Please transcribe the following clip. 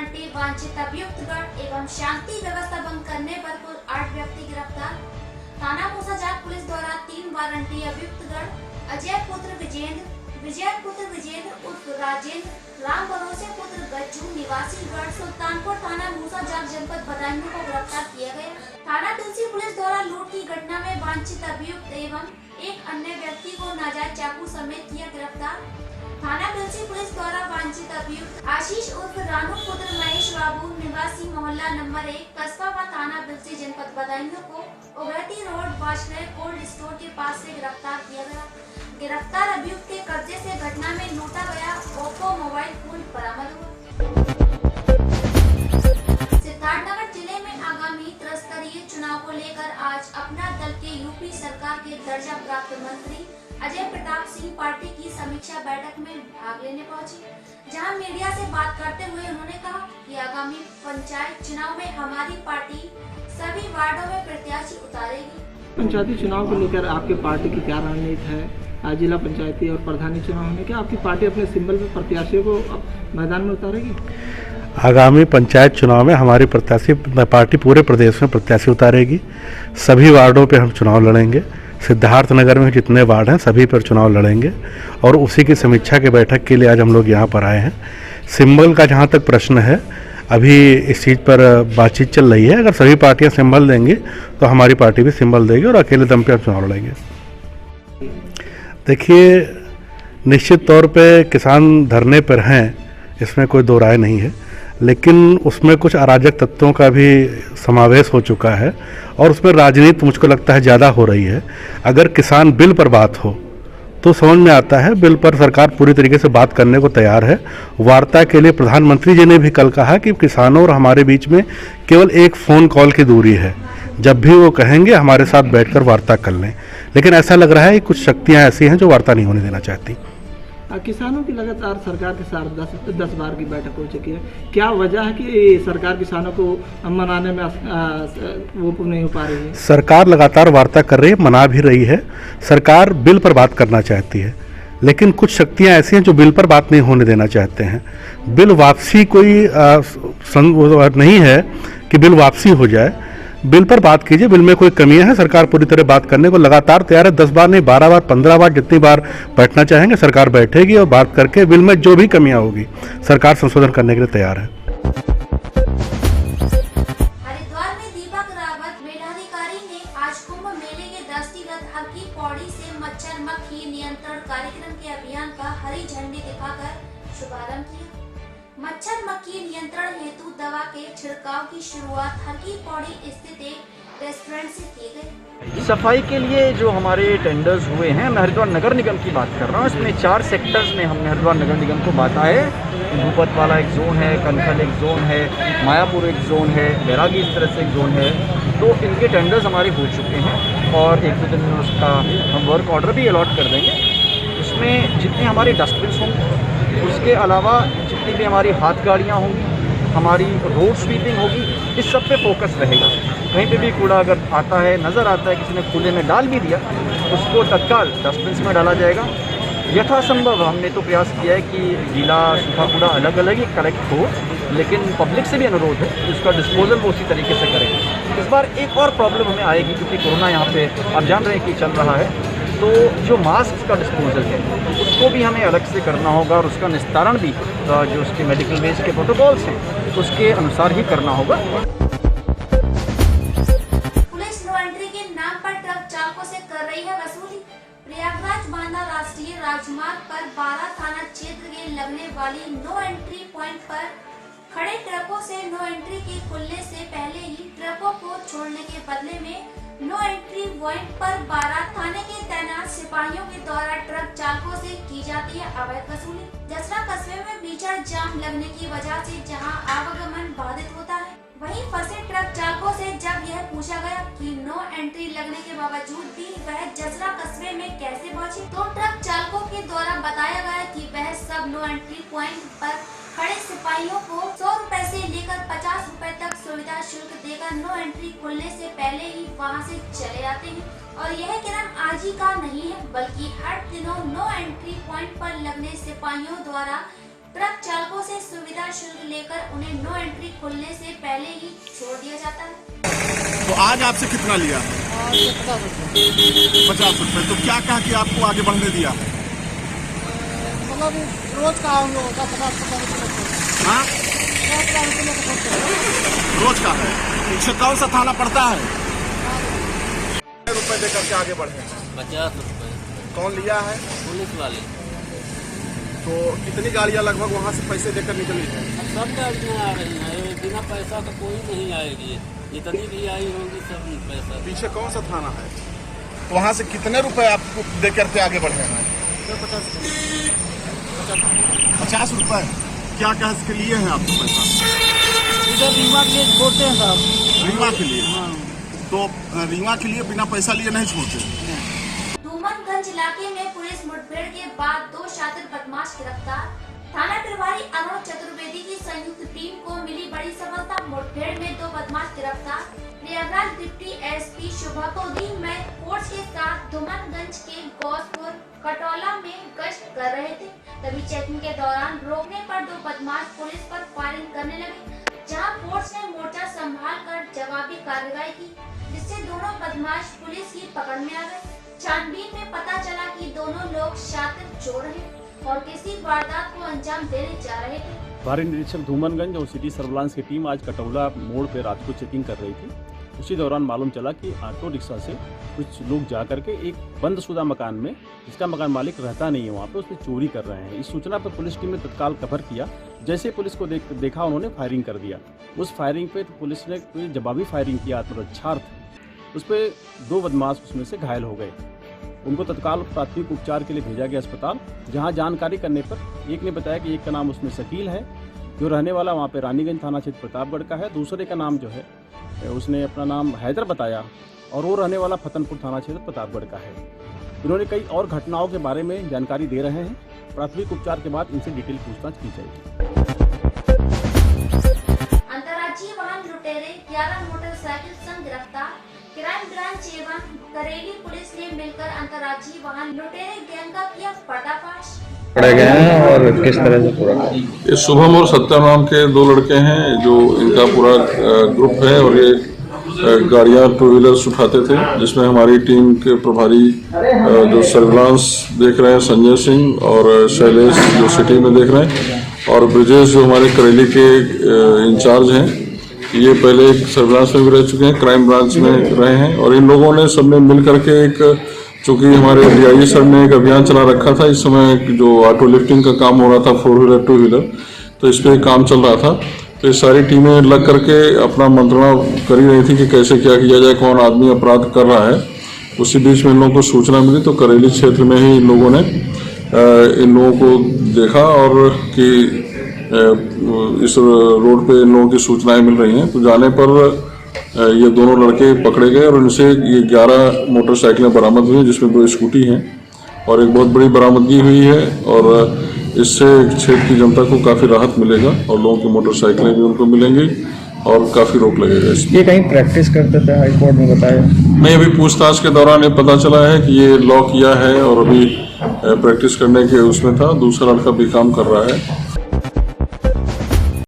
उल्टे वांछित अभियुक्तगण एवं शांति व्यवस्था भंग करने पर कुल 8 व्यक्ति गिरफ्तार। थाना मूसाजाक पुलिस द्वारा 3 वारंटी अभियुक्तगण अजय पुत्र विजेंद्र उर्फ राजेंद्र, राम भरोसे पुत्र गज्जू निवासी गढ़ सुल्तानपुर थाना मूसाजाक जनपद बदायूं को गिरफ्तार किया गया। थाना तुलसी पुलिस द्वारा लूट की घटना में वांछित अभियुक्त एवं एक अन्य व्यक्ति को नाजायज चाकू समेत किया गिरफ्तार। थाना तुलसी पुलिस द्वारा वांछित अभियुक्त आशीष उर्फ रानू पुत्र महेश बाबू निवासी मोहल्ला नंबर 1 कस्बा व थाना तुलसी जनपद बदायूं को उभरती रोड वाशनर कोल्ड स्टोर के पास से गिरफ्तार किया गया। गिरफ्तार अभियुक्त के कब्जे से घटना में लूटा गया ओप्पो मोबाइल फोन बरामद हुआ। सिद्धार्थनगर जिले में आगामी त्रिस्तरीय चुनाव को लेकर आज अपना दल के यूपी सरकार के दर्जा प्राप्त मंत्री अजय प्रताप सिंह पार्टी की समीक्षा बैठक में भाग लेने पहुंचे, जहां मीडिया से बात करते हुए उन्होंने कहा कि आगामी पंचायत चुनाव में हमारी पार्टी सभी वार्डों में प्रत्याशी उतारेगी। पंचायती चुनाव को लेकर आपके पार्टी की क्या रणनीति है? जिला पंचायती और प्रधानी चुनाव में क्या आपकी पार्टी अपने सिंबल पे प्रत्याशियों को मैदान में उतारेगी? आगामी पंचायत चुनाव में हमारी पार्टी पूरे प्रदेश में प्रत्याशी उतारेगी। सभी वार्डों पे हम चुनाव लड़ेंगे। सिद्धार्थनगर में जितने वार्ड हैं सभी पर चुनाव लड़ेंगे और उसी की समीक्षा की बैठक के लिए आज हम लोग यहाँ पर आए हैं। सिंबल का जहाँ तक प्रश्न है, अभी इस चीज़ पर बातचीत चल रही है। अगर सभी पार्टियां सिंबल देंगी तो हमारी पार्टी भी सिंबल देगी और अकेले दम पे हम चुनाव लड़ेंगे। देखिए, निश्चित तौर पे किसान धरने पर हैं, इसमें कोई दो राय नहीं है, लेकिन उसमें कुछ अराजक तत्वों का भी समावेश हो चुका है और उसमें राजनीति मुझको लगता है ज़्यादा हो रही है। अगर किसान बिल पर बात हो तो समझ में आता है, बिल पर सरकार पूरी तरीके से बात करने को तैयार है। वार्ता के लिए प्रधानमंत्री जी ने भी कल कहा कि किसानों और हमारे बीच में केवल एक फ़ोन कॉल की दूरी है, जब भी वो कहेंगे हमारे साथ बैठकर वार्ता कर लें। लेकिन ऐसा लग रहा है कि कुछ शक्तियां ऐसी हैं जो वार्ता नहीं होने देना चाहती। किसानों की लगातार सरकार के साथ 10 बार की बैठक हो चुकी है, क्या वजह है कि सरकार किसानों को मनाने में वो नहीं हो पा रही है? सरकार लगातार वार्ता कर रही है, मना भी रही है। सरकार बिल पर बात करना चाहती है, लेकिन कुछ शक्तियां ऐसी हैं जो बिल पर बात नहीं होने देना चाहते हैं। बिल वापसी कोई नहीं है कि बिल वापसी हो जाए। बिल पर बात कीजिए, बिल में कोई कमियां हैं, सरकार पूरी तरह बात करने को लगातार तैयार है। 10 बार नहीं, 12 बार, 15 बार, जितनी बार बैठना चाहेंगे सरकार बैठेगी और बात करके बिल में जो भी कमियां होगी सरकार संशोधन करने के लिए तैयार है। हरिद्वार में दीपक रावत मेलाधिकारी ने आज कुंभ मेले के दृष्टिगत हर की पौड़ी से मच्छर मक्खी नियंत्रण कार्यक्रम के अभियान का हरी झंडी दिखाकर शुभारंभ किया। मच्छर मक्खी नियंत्रण हेतु दवा के छिड़काव की शुरुआत हर की पौड़ी स्थित एक रेस्टोरेंट से की गई। सफाई के लिए जो हमारे टेंडर्स हुए हैं, मैं हरिद्वार नगर निगम की बात कर रहा हूँ। इसमें 4 सेक्टर्स में हमने हरिद्वार नगर निगम को बांटा है। भूपत वाला एक जोन है, कनखल एक जोन है, मायापुर एक जोन है, बैरागी इस तरह से एक जोन है। तो इनके टेंडर्स हमारे हो चुके हैं और 1-2 दिन में उसका हम वर्क ऑर्डर भी अलॉट कर देंगे। उसमें जितने हमारे डस्टबिन होंगे, उसके अलावा जितनी भी हमारी हाथ गाड़ियाँ होंगी, हमारी रोड स्वीपिंग होगी, इस सब पे फोकस रहेगा। कहीं पे भी कूड़ा अगर आता है, नज़र आता है, किसी ने खुले में डाल भी दिया, उसको तत्काल डस्टबिन में डाला जाएगा। यथासंभव हमने तो प्रयास किया है कि गीला सूखा कूड़ा अलग अलग ही कलेक्ट हो, लेकिन पब्लिक से भी अनुरोध है कि उसका डिस्पोजल वो उसी तरीके से करें। इस बार एक और प्रॉब्लम हमें आएगी, क्योंकि कोरोना यहाँ पे आप जान रहे हैं कि चल रहा है, तो जो मास्क का डिस्पोजल है उसको भी हमें अलग से करना होगा और उसका निस्तारण भी जो उसके मेडिकल वेस्ट के प्रोटोकॉल्स हैं उसके अनुसार ही करना होगा। पुलिस नो एंट्री के नाम पर ट्रक चालकों से कर रही है वसूली। प्रयागराज बांदा राष्ट्रीय राजमार्ग पर 12 थाना क्षेत्र के लगने वाली नो एंट्री पॉइंट पर खड़े ट्रकों से नो एंट्री के खुलने से पहले ही ट्रकों को छोड़ने के बदले में नो एंट्री पॉइंट पर 12 थाने के तैनात सिपाहियों के द्वारा ट्रक चालकों से की जाती है अवैध वसूली। जसरा कस्बे में भीषण जाम लगने की वजह से जहां आवागमन बाधित होता है, वहीं फंसे ट्रक चालकों से जब यह पूछा गया कि नो एंट्री लगने के बावजूद भी वह जसरा कस्बे में कैसे पहुंचे, तो ट्रक चालकों के द्वारा बताया गया कि वह सब नो एंट्री पॉइंट पर खड़े सिपाहियों को 100 रुपए से लेकर 50 रुपए तक सुविधा शुल्क देकर नो एंट्री खुलने से पहले ही वहां से चले जाते हैं। और यह क्रम आज ही का नहीं है, बल्कि हर दिनों नो एंट्री पॉइंट पर लगने सिपाहियों द्वारा ट्रक चालकों से सुविधा शुल्क लेकर उन्हें नो एंट्री खुलने से पहले ही छोड़ दिया जाता है। तो आज आपसे कितना लिया? 50 रुपए। तो क्या कहा कि आपको आगे बढ़ने दिया है? मतलब रोज का हम लोगों का 50 रुपये। हाँ, रोज का है। इससे कौन सा थाना पड़ता है? रुपए देकर के आगे बढ़े। 50 रुपये। कौन लिया है? पुलिस वाले। तो कितनी गाड़ियां लगभग वहाँ से पैसे देकर निकली है? सब गाड़ियाँ आ रही हैं, बिना पैसा का कोई नहीं आएगी। जितनी भी आई होंगी सब पैसा। पीछे कौन सा थाना है? तो वहाँ से कितने रुपए आपको देकर के आगे बढ़े हैं? 50 रुपए। क्या कह के लिए हैं आपको पैसा? इधर रीवा के लिए छोड़ते हैं साहब। रीवा के लिए? तो रीवा के लिए बिना पैसा लिए नहीं छोड़ते? धूमनगंज इलाके में पुलिस मुठभेड़ के बाद 2 शातिर बदमाश गिरफ्तार। थाना प्रभारी अरुण चतुर्वेदी की संयुक्त टीम को मिली बड़ी सफलता। मुठभेड़ में 2 बदमाश गिरफ्तार। प्रयागराज डिप्टी एसपी शुभकोदीन में फोर्स के साथ धूमनगंज के गौसपुर कटौला में गश्त कर रहे थे, तभी चेकिंग के दौरान रोकने पर 2 बदमाश पुलिस पर फायरिंग करने लगे, जहां फोर्स ने मोर्चा संभाल कर जवाबी कार्रवाई की, जिससे दोनों बदमाश पुलिस की पकड़ में आ गए। छानबीन में पता चला कि दोनों लोग शातिर चोर हैं और किसी वारदात को अंजाम देने जा रहे थे। प्रभारी निरीक्षक धूमनगंज और सिटी सर्विलांस की टीम आज कटौला मोड़ पर रात को चेकिंग कर रही थी। उसी दौरान मालूम चला कि ऑटो रिक्शा से कुछ लोग जा करके एक बंदशुदा मकान में, जिसका मकान मालिक रहता नहीं है वहाँ पे, उसमें चोरी कर रहे हैं। इस सूचना पर पुलिस टीम ने तत्काल कवर किया। जैसे पुलिस को देखा उन्होंने फायरिंग कर दिया। उस फायरिंग पे पुलिस ने कोई जवाबी फायरिंग किया आत्मरक्षार्थ। उस पर 2 बदमाश उसमें से घायल हो गए। उनको तत्काल प्राथमिक उपचार के लिए भेजा गया अस्पताल, जहां जानकारी करने पर एक ने बताया कि एक का नाम उसमें शकील है, जो रहने वाला वहां पे रानीगंज थाना क्षेत्र प्रतापगढ़ का है। दूसरे का नाम जो है उसने अपना नाम हैदर बताया और वो रहने वाला फतनपुर थाना क्षेत्र प्रतापगढ़ का है। इन्होंने कई और घटनाओं के बारे में जानकारी दे रहे हैं। प्राथमिक उपचार के बाद इनसे डिटेल पूछताछ की जाएगी। अंतर्राज्यीय वाहन लुटेरे 11 मोटरसाइकिल संग गिरफ्तार। क्राइम ब्रांच एवं करेली पुलिस ने मिलकर अंतर्राज्यीय वाहन लुटेरे गैंग का किया पर्दाफाश। पकड़े गए हैं और किस तरह से पूरा? ये शुभम और सत्यम नाम के 2 लड़के हैं, जो इनका पूरा ग्रुप है और ये गाड़ियाँ 2 व्हीलर्स उठाते थे, जिसमें हमारी टीम के प्रभारी जो सर्विलांस देख रहे हैं संजय सिंह और शैलेश जो सिटी में देख रहे हैं, और ब्रिजेश जो हमारे करेली के इंचार्ज हैं, ये पहले एक सर्विलांस में भी रह चुके हैं, क्राइम ब्रांच में रहे हैं। और इन लोगों ने सबने मिल करके एक, चूँकि हमारे डीआईजी सर ने एक अभियान चला रखा था, इस समय जो ऑटो लिफ्टिंग का काम हो रहा था 4 व्हीलर 2 व्हीलर, तो इस पर काम चल रहा था। तो ये सारी टीमें लग करके अपना मंत्रणा कर ही रही थी कि कैसे क्या किया जाए, कौन आदमी अपराध कर रहा है। उसी बीच में इन लोगों को सूचना मिली, तो करेली क्षेत्र में ही इन लोगों ने इन लोगों को देखा और कि इस रोड पे इन लोगों की सूचनाएं मिल रही हैं। तो जाने पर ये दोनों लड़के पकड़े गए और इनसे ये 11 मोटरसाइकिलें बरामद हुई, जिसमें 2 स्कूटी हैं और एक बहुत बड़ी बरामदगी हुई है। और इससे क्षेत्र की जनता को काफ़ी राहत मिलेगा और लोगों की मोटरसाइकिलें भी उनको मिलेंगी और काफ़ी रोक लगेगा इसमें। ये कहीं प्रैक्टिस करते थे, हाई कोर्ट में बताया? नहीं, अभी पूछताछ के दौरान ये पता चला है कि ये लॉ किया है और अभी प्रैक्टिस करने के उसमें था। दूसरा लड़का भी काम कर रहा है।